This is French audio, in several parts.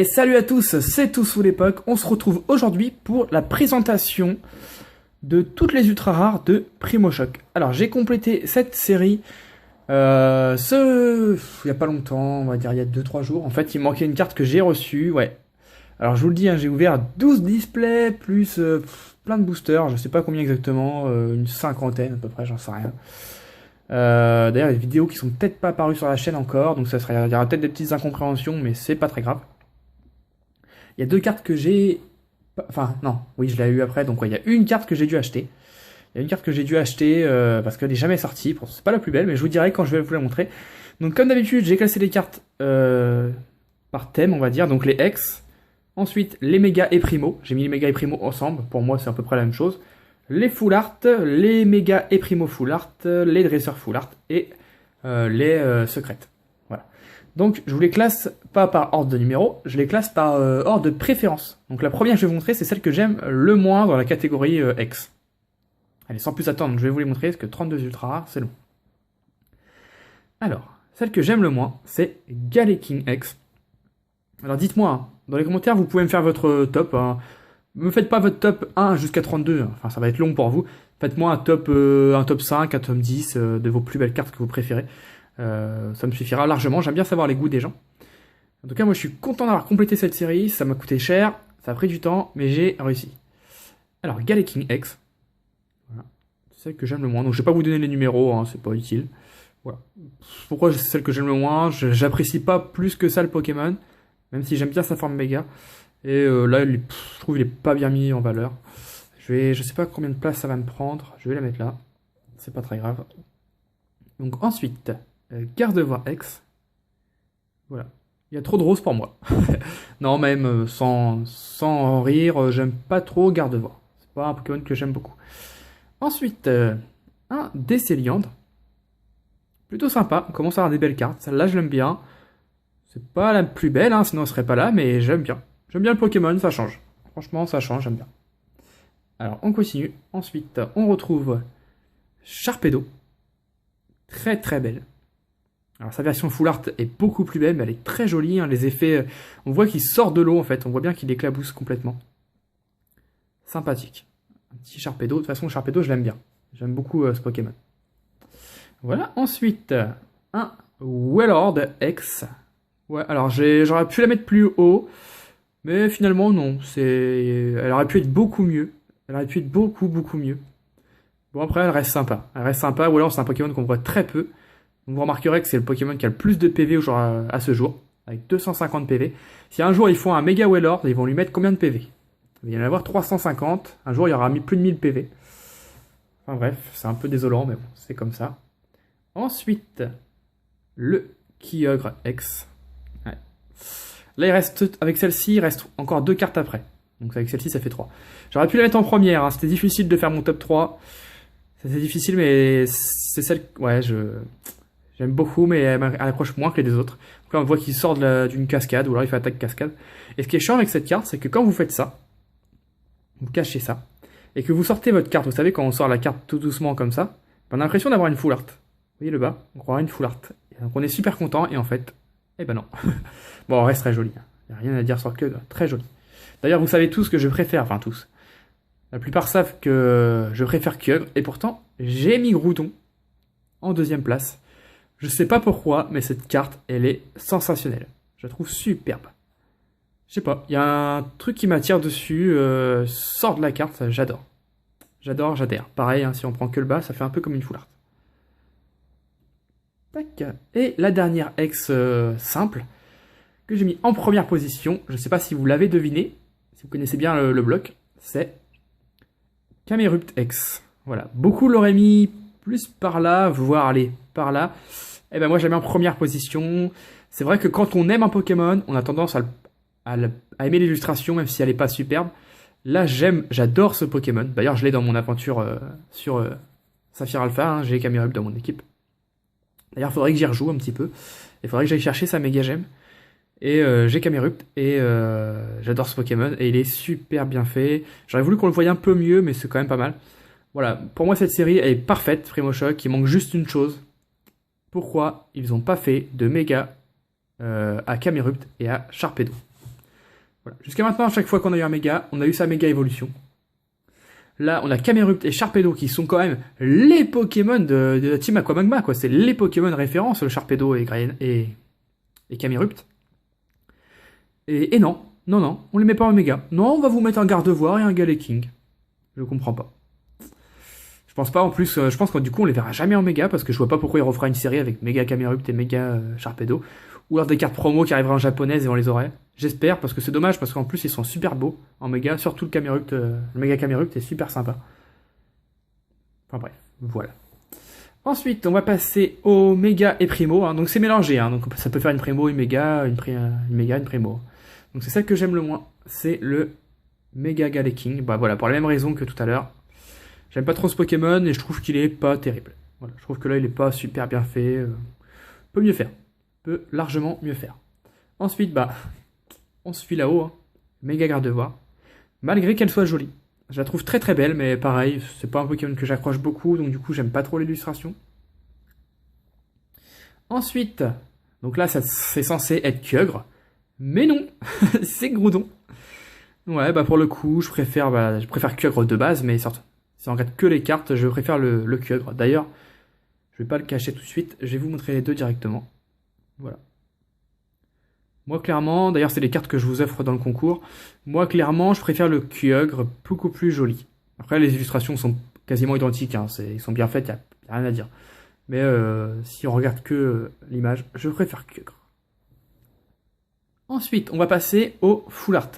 salut à tous, c'est Tous sous l'époque. On se retrouve aujourd'hui pour la présentation de toutes les ultra rares de Primo Shock. Alors j'ai complété cette série il y a pas longtemps, on va dire il y a 2-3 jours. En fait il me manquait une carte que j'ai reçue, ouais. Alors je vous le dis, hein, j'ai ouvert 12 displays plus plein de boosters, je sais pas combien exactement, une cinquantaine à peu près, j'en sais rien. D'ailleurs, les vidéos qui sont peut-être pas apparues sur la chaîne encore, donc il y aura peut-être des petites incompréhensions, mais c'est pas très grave. Il y a deux cartes que j'ai... Enfin, non, oui, je l'ai eu après, donc ouais, il y a une carte que j'ai dû acheter. Il y a une carte que j'ai dû acheter parce qu'elle n'est jamais sortie. C'est pas la plus belle, mais je vous dirai quand je vais vous la montrer. Donc, comme d'habitude, j'ai classé les cartes par thème, on va dire. Donc, les X. Ensuite, les Méga et Primo. J'ai mis les Méga et Primo ensemble. Pour moi, c'est à peu près la même chose. Les Full Art, les Méga et Primo Full Art, les Dresseurs Full Art et les Secrètes. Voilà. Donc, je vous les classe pas par ordre de numéro, je les classe par ordre de préférence. Donc, la première que je vais vous montrer, c'est celle que j'aime le moins dans la catégorie X. Allez, sans plus attendre, je vais vous les montrer, parce que 32 ultra rares, c'est long. Alors, celle que j'aime le moins, c'est Galaking X. Alors, dites-moi, hein, dans les commentaires, vous pouvez me faire votre top. Hein. Ne me faites pas votre top 1 jusqu'à 32, hein. Enfin, ça va être long pour vous. Faites-moi un top 5, un top 10 de vos plus belles cartes que vous préférez. Ça me suffira largement, j'aime bien savoir les goûts des gens. En tout cas, moi, je suis content d'avoir complété cette série. Ça m'a coûté cher, ça a pris du temps, mais j'ai réussi. Alors, Galaking X. Voilà. C'est celle que j'aime le moins. Donc je vais pas vous donner les numéros, hein, c'est pas utile. Voilà. Pourquoi c'est celle que j'aime le moins? J'apprécie pas plus que ça le Pokémon, même si j'aime bien sa forme méga. Et là, je trouve qu'il est pas bien mis en valeur. Je sais pas combien de place ça va me prendre. Je vais la mettre là. C'est pas très grave. Donc ensuite, Gardevoir X. Voilà. Il y a trop de roses pour moi. Non, même sans rire, j'aime pas trop Gardevoir. C'est pas un Pokémon que j'aime beaucoup. Ensuite, un Décéliandre. Plutôt sympa, on commence à avoir des belles cartes. Celle-là, je l'aime bien. C'est pas la plus belle, hein, sinon elle serait pas là, mais j'aime bien. J'aime bien le Pokémon, ça change. Franchement, ça change, j'aime bien. Alors, on continue. Ensuite, on retrouve Sharpedo. Très très belle. Alors, sa version Full Art est beaucoup plus belle, mais elle est très jolie. Hein, les effets, on voit qu'il sort de l'eau, en fait. On voit bien qu'il éclabousse complètement. Sympathique. Un petit Sharpedo. De toute façon, Sharpedo, je l'aime bien. J'aime beaucoup ce Pokémon. Voilà. Ensuite, un Wailord X. Ouais, alors j'aurais pu la mettre plus haut, mais finalement, non. Elle aurait pu être beaucoup mieux. Elle aurait pu être beaucoup mieux. Bon, après, elle reste sympa. Elle reste sympa. Ou alors, c'est un Pokémon qu'on voit très peu. Donc, vous remarquerez que c'est le Pokémon qui a le plus de PV à ce jour, avec 250 PV. Si un jour ils font un Mega Wailord, ils vont lui mettre combien de PV? Il va y en avoir 350. Un jour, il y aura mis plus de 1000 PV. Enfin bref, c'est un peu désolant, mais bon, c'est comme ça. Ensuite, le Kyogre X. Ouais. Là, avec celle-ci, il reste encore 2 cartes après. Donc avec celle-ci, ça fait 3. J'aurais pu la mettre en première, hein. C'était difficile de faire mon top 3. C'était difficile, mais c'est celle... Ouais, j'aime beaucoup, mais elle accroche moins que les deux autres. Donc là, on voit qu'il sort d'une cascade, ou alors il fait attaque cascade. Et ce qui est chiant avec cette carte, c'est que quand vous faites ça, vous cachez ça, et que vous sortez votre carte, vous savez, quand on sort la carte tout doucement comme ça, on a l'impression d'avoir une Full Art. Vous voyez le bas? On croirait une Full Art. Et donc on est super content, et en fait, eh ben non. Bon, elle reste très jolie. Il n'y a rien à dire sur que très jolie. D'ailleurs, vous savez tous que je préfère, enfin tous. La plupart savent que je préfère Kyogre, et pourtant, j'ai mis Groudon en deuxième place. Je sais pas pourquoi, mais cette carte, elle est sensationnelle. Je la trouve superbe. Je sais pas, il y a un truc qui m'attire dessus, sort de la carte, j'adore. J'adhère. Pareil, hein, si on prend que le bas, ça fait un peu comme une Full Art. Tac. Et la dernière ex simple, que j'ai mis en première position, je sais pas si vous l'avez deviné, si vous connaissez bien le bloc, c'est Camerupt X. Voilà, beaucoup l'auraient mis plus par là, voire aller par là. Et ben moi, j'ai mis en première position. C'est vrai que quand on aime un Pokémon, on a tendance à aimer l'illustration, même si elle n'est pas superbe. Là, j'adore ce Pokémon. D'ailleurs, je l'ai dans mon aventure sur Saphir Alpha. Hein, j'ai Camerupt dans mon équipe. D'ailleurs, il faudrait que j'y rejoue un petit peu. Il faudrait que j'aille chercher sa méga gemme. Et j'ai Camerupt et j'adore ce Pokémon. Et il est super bien fait. J'aurais voulu qu'on le voie un peu mieux, mais c'est quand même pas mal. Voilà, pour moi, cette série, elle est parfaite, Primo Shock. Il manque juste une chose. Pourquoi ils n'ont pas fait de méga à Camerupt et à Sharpedo? Voilà. Jusqu'à maintenant, à chaque fois qu'on a eu un méga, on a eu sa méga évolution. Là, on a Camerupt et Sharpedo qui sont quand même les Pokémon de la team Aquamagma, quoi. C'est les Pokémon références, le Sharpedo et Camerupt. Et non, on les met pas en méga. Non, on va vous mettre un Gardevoir et un Galeking. Je comprends pas. Je pense pas, en plus, je pense que du coup on les verra jamais en méga, parce que je vois pas pourquoi il refera une série avec méga Camerupt et méga Sharpedo. Ou alors des cartes promo qui arriveraient en japonaise et on les aurait. J'espère, parce que c'est dommage, parce qu'en plus ils sont super beaux en méga, surtout le Camerupt, le méga Camerupt est super sympa. Enfin bref, voilà. Ensuite, on va passer au méga et primo, hein. Donc c'est mélangé, hein. Donc ça peut faire une primo, une méga, une primo. Donc c'est celle que j'aime le moins, c'est le méga Galeking. Bah voilà, pour la même raison que tout à l'heure. J'aime pas trop ce Pokémon et je trouve qu'il est pas terrible. Voilà, je trouve que là il est pas super bien fait. Peut mieux faire. Peut largement mieux faire. Ensuite, bah, on suit là-haut, hein. Méga Gardevoir. Malgré qu'elle soit jolie. Je la trouve très très belle, mais pareil, c'est pas un Pokémon que j'accroche beaucoup, donc du coup j'aime pas trop l'illustration. Ensuite, donc là c'est censé être Kyogre, mais non, c'est Groudon. Ouais, bah pour le coup, je préfère Kyogre de base, mais si on regarde que les cartes, je préfère le Kyogre. D'ailleurs, je vais pas le cacher tout de suite, je vais vous montrer les deux directement. Voilà. Moi, clairement, d'ailleurs, c'est les cartes que je vous offre dans le concours. Moi, clairement, je préfère le Kyogre, beaucoup plus joli. Après, les illustrations sont quasiment identiques, hein. Ils sont bien faites, y a rien à dire. Mais si on regarde que l'image, je préfère Kyogre. Ensuite, on va passer au Full Art.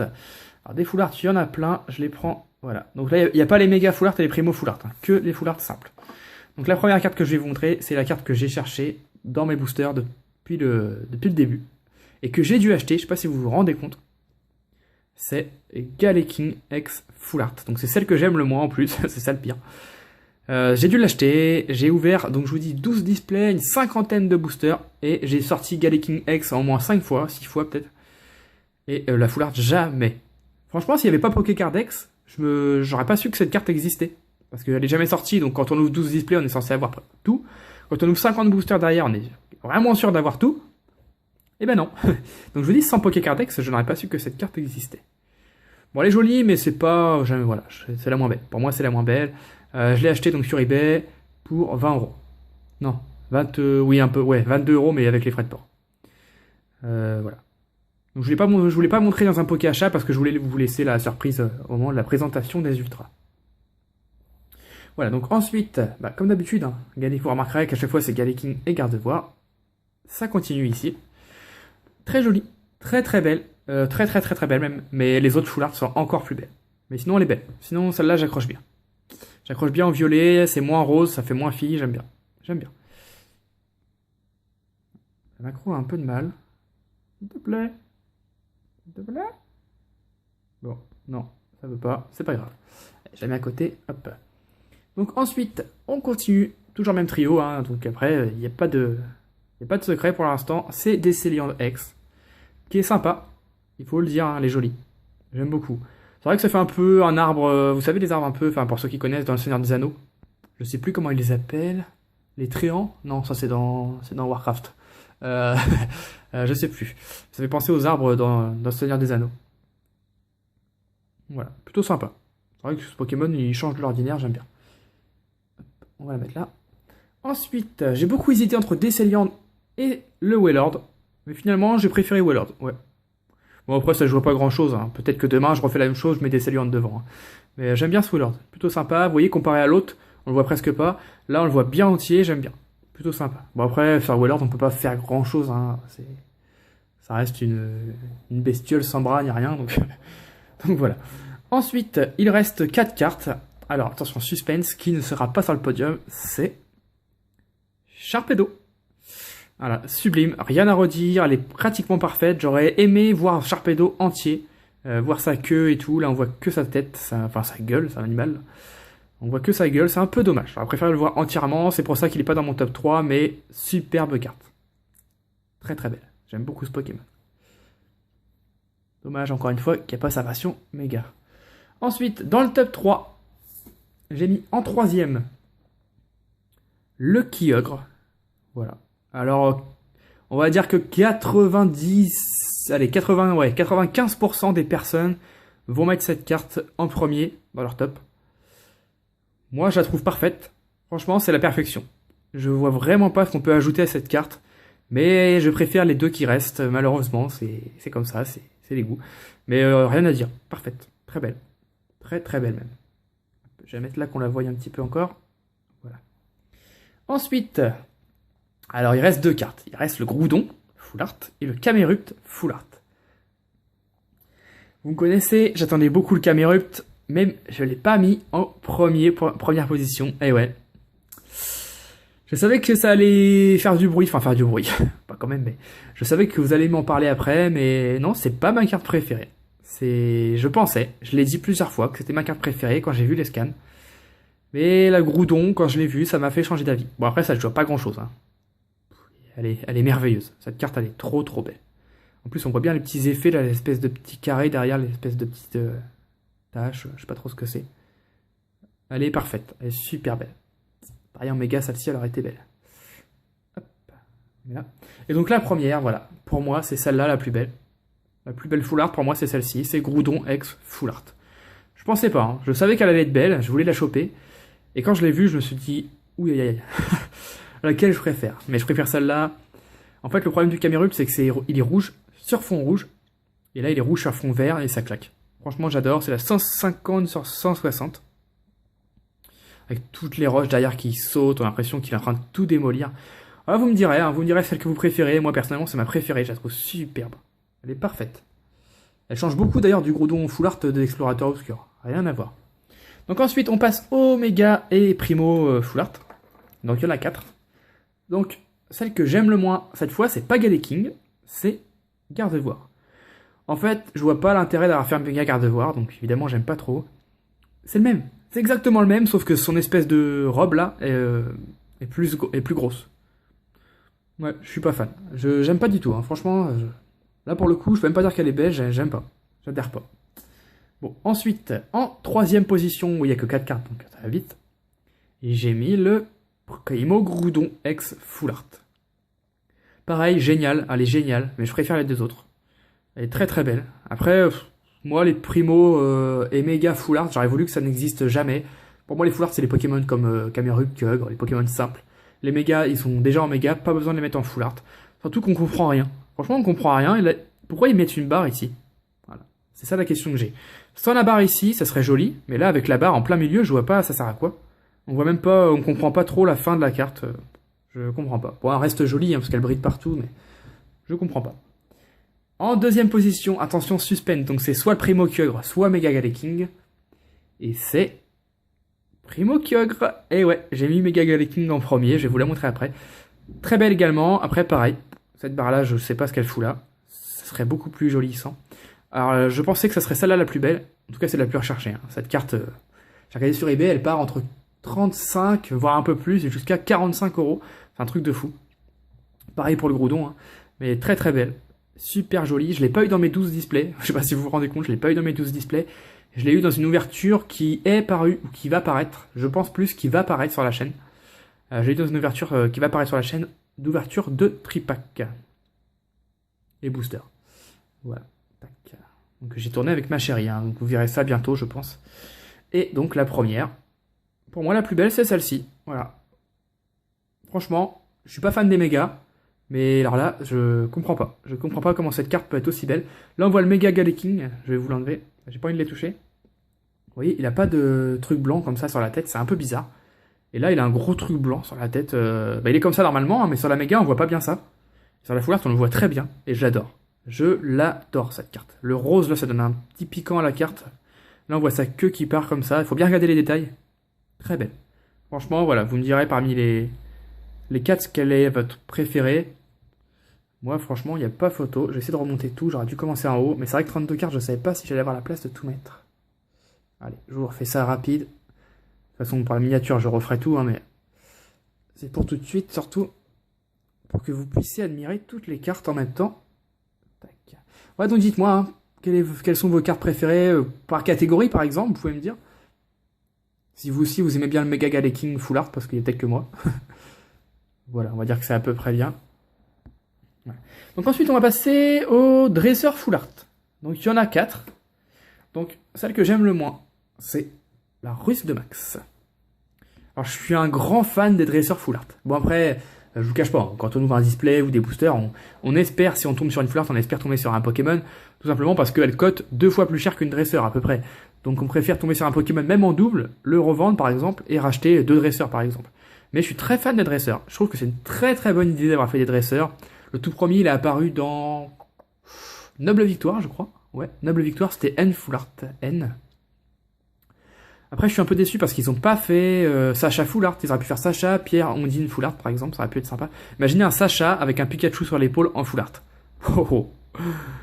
Alors, des Full Art, il y en a plein, je les prends. Voilà. Donc là, il n'y a pas les méga Full Art et les primo Full Art, hein, que les Full Art simples. Donc la première carte que je vais vous montrer, c'est la carte que j'ai cherchée dans mes boosters depuis le début. Et que j'ai dû acheter, je sais pas si vous vous rendez compte, c'est Galeking X Full Art. Donc c'est celle que j'aime le moins en plus, c'est ça le pire. J'ai dû l'acheter, j'ai ouvert, donc je vous dis 12 displays, une cinquantaine de boosters, et j'ai sorti Galeking X en au moins 5 fois, 6 fois peut-être. Et la Full Art, jamais. Franchement, s'il n'y avait pas Pokécard X, j'aurais pas su que cette carte existait. Parce qu'elle est jamais sortie, donc quand on ouvre 12 displays, on est censé avoir tout. Quand on ouvre 50 boosters derrière, on est vraiment sûr d'avoir tout. Eh ben non. Donc je vous dis, sans Pokécard X, je n'aurais pas su que cette carte existait. Bon, elle est jolie, mais c'est pas... Voilà, c'est la moins belle. Pour moi, c'est la moins belle. Je l'ai acheté donc sur eBay pour 20 euros. Non, 20... oui, un peu, ouais, 22 euros, mais avec les frais de port. Voilà. Donc je voulais pas montrer dans un Poké Achat parce que je voulais vous laisser la surprise au moment de la présentation des Ultras. Voilà, donc ensuite, bah, comme d'habitude, hein, vous remarquerez qu'à chaque fois c'est Galeking et Gardevoir. Ça continue ici. Très jolie, très très belle, très belle même, mais les autres Full Art sont encore plus belles. Mais sinon elle est belle, sinon celle-là j'accroche bien. J'accroche bien en violet, c'est moins rose, ça fait moins fille, j'aime bien. J'aime bien. La macro a un peu de mal. S'il te plaît. S'il te plaît. Bon, non, ça veut pas, c'est pas grave. Je la mets à côté, hop. Donc ensuite, on continue, toujours même trio, hein, donc après, il n'y a pas de secret pour l'instant, c'est Descéliande X, qui est sympa, il faut le dire, hein, elle est jolie, j'aime beaucoup. C'est vrai que ça fait un peu un arbre, vous savez les arbres un peu, enfin pour ceux qui connaissent dans le Seigneur des Anneaux, je sais plus comment ils les appellent, les tréants? Non, ça c'est dans Warcraft. Je sais plus. Ça fait penser aux arbres dans le Seigneur des Anneaux. Voilà, plutôt sympa. C'est vrai que ce Pokémon il change de l'ordinaire, j'aime bien. On va la mettre là. Ensuite, j'ai beaucoup hésité entre Descéliande et le Wailord. Mais finalement, j'ai préféré Wailord. Ouais. Bon, après, ça joue pas grand chose, hein. Peut-être que demain, je refais la même chose, je mets Descéliande devant, hein. Mais j'aime bien ce Wailord. Plutôt sympa. Vous voyez, comparé à l'autre, on le voit presque pas. Là, on le voit bien entier, j'aime bien. Plutôt sympa. Bon, après, faire Wailord, on peut pas faire grand chose, hein. Ça reste une bestiole sans bras, ni rien. Donc, donc voilà. Ensuite, il reste 4 cartes. Alors, attention, suspense, qui ne sera pas sur le podium, c'est Sharpedo. Voilà, sublime, rien à redire, elle est pratiquement parfaite. J'aurais aimé voir Sharpedo entier, voir sa queue et tout. Là, on voit que sa tête, enfin sa gueule, c'est un animal. On voit que sa gueule, c'est un peu dommage. J'aurais préféré le voir entièrement, c'est pour ça qu'il n'est pas dans mon top 3, mais superbe carte. Très très belle, j'aime beaucoup ce Pokémon. Dommage, encore une fois, qu'il n'y a pas sa version méga. Ensuite, dans le top 3, j'ai mis en 3ème le Kyogre. Voilà. Alors, on va dire que 90 allez, 80, ouais, 95% des personnes vont mettre cette carte en premier dans leur top. Moi, je la trouve parfaite. Franchement, c'est la perfection. Je vois vraiment pas ce qu'on peut ajouter à cette carte. Mais je préfère les deux qui restent. Malheureusement, c'est comme ça, c'est les goûts. Mais rien à dire. Parfaite. Très belle. Très très belle même. Je vais mettre là qu'on la voie un petit peu encore. Voilà. Ensuite, alors il reste deux cartes. Il reste le Groudon, Full Art, et le Camerupt, Full Art. Vous me connaissez, j'attendais beaucoup le Camerupt, même je ne l'ai pas mis en première position. Et ouais. Je savais que ça allait faire du bruit, enfin faire du bruit, pas quand même, mais je savais que vous allez m'en parler après, mais non, c'est pas ma carte préférée. Je pensais, je l'ai dit plusieurs fois, que c'était ma carte préférée quand j'ai vu les scans. Mais la Groudon, quand je l'ai vue, ça m'a fait changer d'avis. Bon, après, ça ne joue pas grand chose, hein. Elle est merveilleuse. Cette carte, elle est trop trop belle. En plus, on voit bien les petits effets, là, l'espèce de petits carrés derrière, l'espèce de petites taches, je sais pas trop ce que c'est. Elle est parfaite, elle est super belle. Pareil en méga, celle-ci, elle aurait été belle. Hop. Là. Et donc la première, voilà. Pour moi, c'est celle-là la plus belle. La plus belle Full Art, pour moi, c'est celle-ci. C'est Groudon X Full Art. Je pensais pas, hein. Je savais qu'elle allait être belle, je voulais la choper. Et quand je l'ai vue, je me suis dit, ouh aïe aïe. Laquelle je préfère? Mais je préfère celle-là. En fait, le problème du Camerupt, c'est qu'il est rouge sur fond rouge. Et là, il est rouge sur fond vert et ça claque. Franchement, j'adore. C'est la 150 sur 160. Avec toutes les roches derrière qui sautent. On a l'impression qu'il est en train de tout démolir. Alors, vous me direz celle que vous préférez. Moi, personnellement, c'est ma préférée. Je la trouve superbe. Elle est parfaite. Elle change beaucoup d'ailleurs du Groudon Full Art de l'Explorateur Obscur. Rien à voir. Donc ensuite, on passe au Méga et Primo Full Art. Donc il y en a 4. Donc, celle que j'aime le moins, cette fois, c'est pas Galaking, c'est Gardevoir. En fait, je vois pas l'intérêt d'avoir fait un Méga Gardevoir, donc évidemment, j'aime pas trop. C'est le même. C'est exactement le même, sauf que son espèce de robe là est plus grosse. Ouais, je suis pas fan. J'aime pas du tout, hein. Franchement, là pour le coup, je peux même pas dire qu'elle est belle, j'aime pas. J'adhère pas. Bon, ensuite, en troisième position, où il n'y a que 4 cartes, donc ça va vite, j'ai mis le Primo Groudon X Full Art. Pareil, génial, elle est géniale, mais je préfère les deux autres. Elle est très très belle. Après, moi, les Primo et Méga Full Art, j'aurais voulu que ça n'existe jamais. Pour moi, les Full Art, c'est les Pokémon comme Camerupt, Kyogre, les Pokémon simples. Les Méga, ils sont déjà en Méga, pas besoin de les mettre en Full Art. Surtout qu'on comprend rien. Franchement, on comprend rien. Pourquoi ils mettent une barre ici? Voilà. C'est ça la question que j'ai. Sans la barre ici, ça serait joli, mais là, avec la barre en plein milieu, je vois pas, ça sert à quoi? On voit même pas, on comprend pas trop la fin de la carte. Je comprends pas. Bon, elle reste jolie, hein, parce qu'elle brille partout, mais je comprends pas. En deuxième position, attention, suspense, donc c'est soit le Primo Kyogre, soit Mega Galaking. Et c'est Primo Kyogre. Et ouais, j'ai mis Mega Galaking en premier, je vais vous la montrer après. Très belle également, après pareil, cette barre-là, je sais pas ce qu'elle fout là. Ça serait beaucoup plus joli sans. Alors, je pensais que ça serait celle-là la plus belle. En tout cas, c'est la plus recherchée. Hein. Cette carte, j'ai regardé sur eBay, elle part entre 35, voire un peu plus, et jusqu'à 45 €. C'est un truc de fou. Pareil pour le Groudon, hein. Mais très très belle. Super jolie. Je l'ai pas eu dans mes 12 displays. Je sais pas si vous vous rendez compte, je l'ai pas eu dans mes 12 displays. Je l'ai eu dans une ouverture qui est parue, ou qui va paraître. Je pense plus qui va paraître sur la chaîne. J'ai eu dans une ouverture qui va paraître sur la chaîne, d'ouverture de Tripack. Et booster. Voilà. Donc j'ai tourné avec ma chérie, hein, donc vous verrez ça bientôt, je pense. Et donc la première, pour moi la plus belle, c'est celle-ci. Voilà. Franchement, je suis pas fan des mégas, mais alors là, je comprends pas. Je comprends pas comment cette carte peut être aussi belle. Là, on voit le Méga Galaking, je vais vous l'enlever. J'ai pas envie de les toucher. Vous voyez, il a pas de truc blanc comme ça sur la tête, c'est un peu bizarre. Et là, il a un gros truc blanc sur la tête. Il est comme ça normalement, hein, mais sur la méga, on voit pas bien ça. Sur la Full Art, on le voit très bien, et je l'adore. Je l'adore cette carte. Le rose là, ça donne un petit piquant à la carte. Là on voit sa queue qui part comme ça. Il faut bien regarder les détails. Très belle. Franchement voilà, vous me direz parmi les 4 quelle est votre préférée. Moi franchement il n'y a pas photo. J'ai essayé de remonter tout, j'aurais dû commencer en haut. Mais c'est vrai que 32 cartes, je ne savais pas si j'allais avoir la place de tout mettre. Allez, je vous refais ça rapide. De toute façon pour la miniature je referai tout, hein, mais c'est pour tout de suite, surtout pour que vous puissiez admirer toutes les cartes en même temps. Tac. Ouais, donc dites-moi, hein, quelles sont vos cartes préférées par catégorie, par exemple, vous pouvez me dire. Si vous aussi, vous aimez bien le Mega Galaking Full Art, parce qu'il y a peut-être que moi. Voilà, on va dire que c'est à peu près bien. Ouais. Donc ensuite, on va passer au dresseur full art. Donc il y en a 4. Donc celle que j'aime le moins, c'est la russe de Max. Alors je suis un grand fan des dresseurs full art. Bon après, je vous cache pas, hein, quand on ouvre un display ou des boosters, on espère, si on tombe sur une full art, on espère tomber sur un Pokémon, tout simplement parce qu'elle cote 2 fois plus cher qu'une dresseur à peu près. Donc on préfère tomber sur un Pokémon même en double, le revendre par exemple, et racheter 2 dresseurs par exemple. Mais je suis très fan des dresseurs. Je trouve que c'est une très très bonne idée d'avoir fait des dresseurs. Le tout premier, il est apparu dans Noble Victoire, je crois. Ouais, Noble Victoire, c'était N full art. N. Après, je suis un peu déçu parce qu'ils n'ont pas fait Sacha full art. Ils auraient pu faire Sacha, Pierre, Ondine full art par exemple. Ça aurait pu être sympa. Imaginez un Sacha avec un Pikachu sur l'épaule en full art. Oh oh.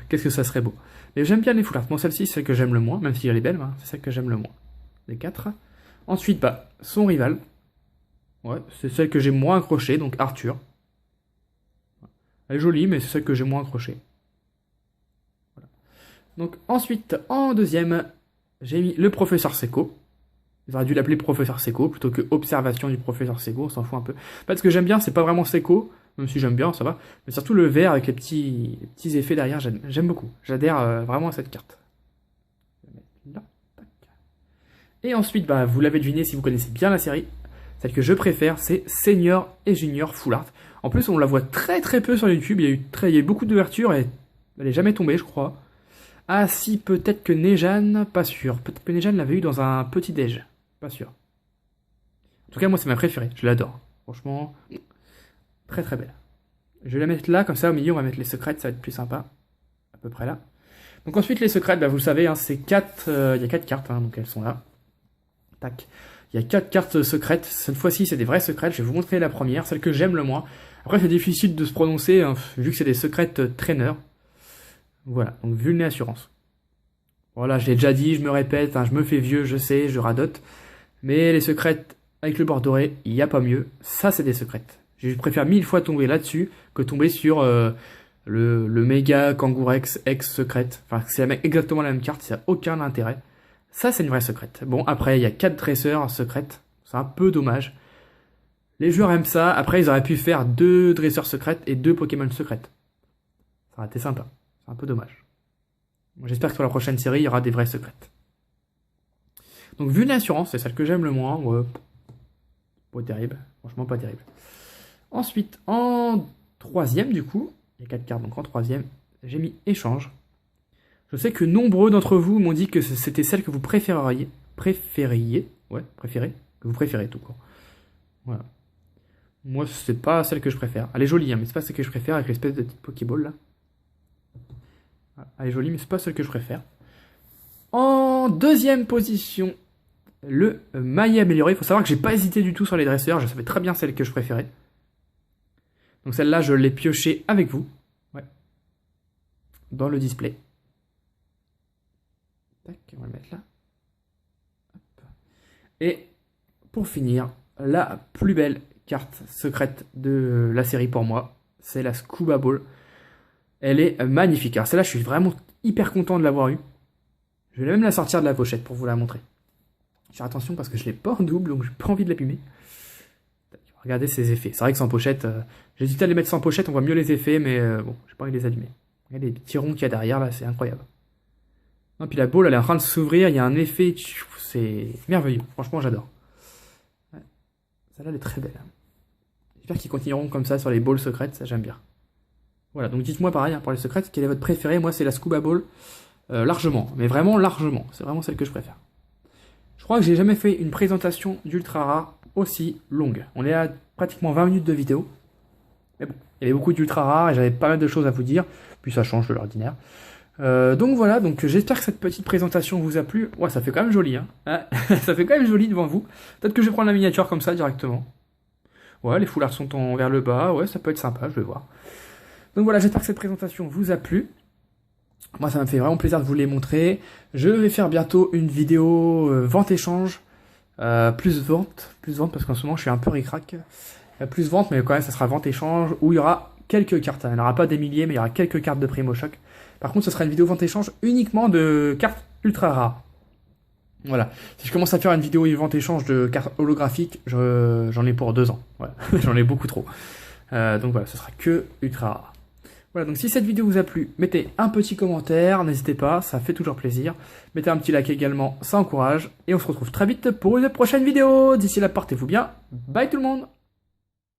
Qu'est-ce que ça serait beau. Mais j'aime bien les full art. Bon, celle-ci, c'est celle que j'aime le moins, même si elle est belle. Hein, c'est celle que j'aime le moins. Les 4. Ensuite, bah, son rival. Ouais, c'est celle que j'ai moins accrochée, donc Arthur. Elle est jolie, mais c'est celle que j'ai moins accrochée. Voilà. Donc ensuite, en deuxième, j'ai mis le professeur Seco. Ils auraient dû l'appeler professeur Seco plutôt que observation du professeur Seco, on s'en fout un peu. En fait, ce que j'aime bien, c'est pas vraiment Seco, même si j'aime bien, ça va, mais surtout le vert avec les petits effets derrière, j'aime beaucoup. J'adhère vraiment à cette carte. Là. Et ensuite, bah, vous l'avez deviné si vous connaissez bien la série, celle que je préfère, c'est Senior et Junior Full Art. En plus, on la voit très très peu sur YouTube, il y a eu beaucoup d'ouverture et elle est jamais tombée, je crois. Ah si, peut-être que Nejan, pas sûr. Peut-être que Nejan l'avait eu dans un petit déj. Pas sûr. En tout cas, moi, c'est ma préférée. Je l'adore. Franchement, très très belle. Je vais la mettre là, comme ça, au milieu, on va mettre les secrètes, ça va être plus sympa. À peu près là. Donc ensuite, les secrètes, bah, vous le savez, hein, c'est 4... il y a 4 cartes, hein, donc elles sont là. Tac. Il y a 4 cartes secrètes. Cette fois-ci, c'est des vraies secrètes. Je vais vous montrer la première, celle que j'aime le moins. Après, c'est difficile de se prononcer, hein, vu que c'est des secrètes traîneurs. Voilà, donc Vulné Assurance. Voilà, je l'ai déjà dit, je me répète, hein, je me fais vieux, je sais, je radote. Mais les secrètes avec le bord doré, il n'y a pas mieux. Ça, c'est des secrètes. Je préfère 1000 fois tomber là-dessus que tomber sur le méga Kangourex X secrète. Enfin, c'est exactement la même carte, ça n'a aucun intérêt. Ça, c'est une vraie secrète. Bon, après, il y a 4 dresseurs secrètes. C'est un peu dommage. Les joueurs aiment ça. Après, ils auraient pu faire 2 dresseurs secrètes et 2 Pokémon secrètes. Ça aurait été sympa. C'est un peu dommage. J'espère que pour la prochaine série, il y aura des vraies secrètes. Donc, Vulné Assurance, c'est celle que j'aime le moins. Ouais. Pas terrible. Franchement, pas terrible. Ensuite, en troisième, du coup, il y a 4 cartes, donc en troisième, j'ai mis Échange. Je sais que nombreux d'entre vous m'ont dit que c'était celle que vous préfériez. Ouais, préférez. Que vous préférez tout court. Voilà. Moi, c'est pas celle que je préfère. Elle est jolie, hein, mais c'est pas celle que je préfère avec l'espèce de petite Pokéball là. Elle est jolie, mais c'est pas celle que je préfère. En deuxième position, le maillet amélioré. Il faut savoir que j'ai pas hésité du tout sur les dresseurs. Je savais très bien celle que je préférais. Donc celle-là, je l'ai piochée avec vous. Ouais. Dans le display. Tac, on va le mettre là. Hop. Et pour finir, la plus belle carte secrète de la série pour moi, c'est la Scuba Ball. Elle est magnifique. Alors celle-là, je suis vraiment hyper content de l'avoir eue. Je vais même la sortir de la pochette pour vous la montrer. Faire attention parce que je l'ai pas en double, donc j'ai pas envie de l'abîmer. Regardez ces effets. C'est vrai que sans pochette, j'hésite à les mettre sans pochette, on voit mieux les effets, mais bon, j'ai pas envie de les allumer. Regardez les petits ronds qu'il y a derrière, là, c'est incroyable. Non, puis la boule, elle est en train de s'ouvrir, il y a un effet, c'est merveilleux. Franchement, j'adore. Ouais. Celle-là, elle est très belle. J'espère qu'ils continueront comme ça sur les balls secrètes, ça j'aime bien. Voilà, donc dites-moi pareil, hein, pour les secrètes, quelle est votre préférée? Moi, c'est la Scuba Ball, largement, mais vraiment largement. C'est vraiment celle que je préfère. Je crois que j'ai jamais fait une présentation d'ultra rare aussi longue. On est à pratiquement 20 minutes de vidéo. Mais bon, il y avait beaucoup d'ultra rares et j'avais pas mal de choses à vous dire. Puis ça change de l'ordinaire. Donc voilà, donc j'espère que cette petite présentation vous a plu. Ouais, ça fait quand même joli, hein. Ça fait quand même joli devant vous. Peut-être que je vais prendre la miniature comme ça directement. Ouais, les foulards sont vers le bas. Ouais, ça peut être sympa, je vais voir. Donc voilà, j'espère que cette présentation vous a plu. Moi, ça me fait vraiment plaisir de vous les montrer. Je vais faire bientôt une vidéo vente-échange. Plus vente, parce qu'en ce moment, je suis un peu ric-rac. Plus vente, mais quand même, ça sera vente-échange, où il y aura quelques cartes. Il n'y aura pas des milliers, mais il y aura quelques cartes de Primo Choc. Par contre, ce sera une vidéo vente-échange uniquement de cartes ultra rares. Voilà. Si je commence à faire une vidéo vente-échange de cartes holographiques, j'en ai pour 2 ans. Voilà. J'en ai beaucoup trop. Donc voilà, ce sera que ultra rare. Voilà, donc si cette vidéo vous a plu, mettez un petit commentaire, n'hésitez pas, ça fait toujours plaisir. Mettez un petit like également, ça encourage. Et on se retrouve très vite pour une prochaine vidéo. D'ici là, portez-vous bien. Bye tout le monde!